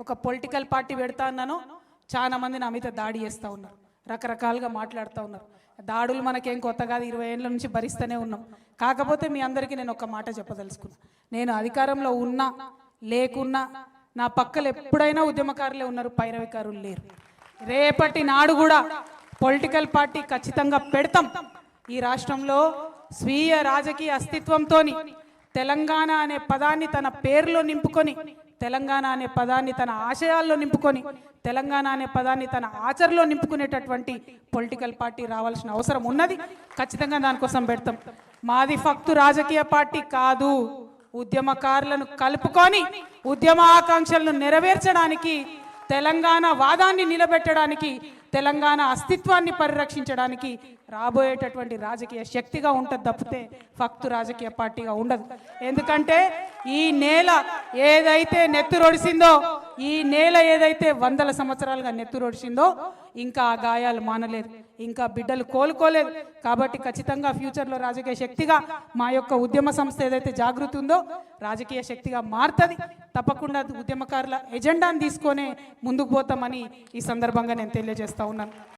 ఒక political party పెడతా అన్నాను, చాలా మంది నా మీద దాడి చేస్తూ ఉన్నారు, రకరకాలుగా మాట్లాడుతూ ఉన్నారు. దాడులు మనకేం కొత్త కాదు, 20 ఏళ్ళ నుంచి భరిస్తూనే ఉన్నాం. కాకపోతే మీ అందరికీ నేను ఒక మాట చెప్పదలుచుకున్నా, నేను అధికారంలో ఉన్నా లేకున్నా నా పక్కలు ఎప్పుడైనా ఉద్యమకారులే ఉన్నారు, పైరవికారులు లేరు. రేపటి నాడు కూడా పొలిటికల్ పార్టీ ఖచ్చితంగా పెడతాం. ఈ రాష్ట్రంలో స్వీయ రాజకీయ అస్తిత్వంతో తెలంగాణ అనే పదాన్ని తన పేరులో నింపుకొని, తెలంగాణ అనే పదాన్ని తన ఆశయాల్లో నింపుకొని, తెలంగాణ అనే పదాన్ని తన ఆచరణలో నింపుకునేటటువంటి పొలిటికల్ పార్టీ రావాల్సిన అవసరం ఉన్నది. ఖచ్చితంగా దానికోసం పెడతాం. మాది ఫక్తు రాజకీయ పార్టీ కాదు, ఉద్యమకారులను కలుపుకొని ఉద్యమ ఆకాంక్షలను నెరవేర్చడానికి, తెలంగాణ వాదాన్ని నిలబెట్టడానికి, తెలంగాణ అస్తిత్వాన్ని పరిరక్షించడానికి రాబోయేటటువంటి రాజకీయ శక్తిగా ఉంటుంది తప్పితే ఫక్తు రాజకీయ పార్టీగా ఉండదు. ఎందుకంటే ఈ నేల ఏదైతే నెత్తురొడిసిందో, ఈ నేల ఏదైతే వందల సంవత్సరాలుగా నెత్తురొడిసిందో ఇంకా ఆ గాయాలు మానలేదు, ఇంకా బిడ్డలు కోలుకోలేదు. కాబట్టి ఖచ్చితంగా ఫ్యూచర్లో రాజకీయ శక్తిగా మా యొక్క ఉద్యమ సంస్థ ఏదైతే జాగృతి ఉందో రాజకీయ శక్తిగా మారుతుంది. తప్పకుండా ఉద్యమకారుల ఎజెండాను తీసుకొనే ముందుకు పోతామని ఈ సందర్భంగా నేను తెలియజేస్తా ఉన్నాను.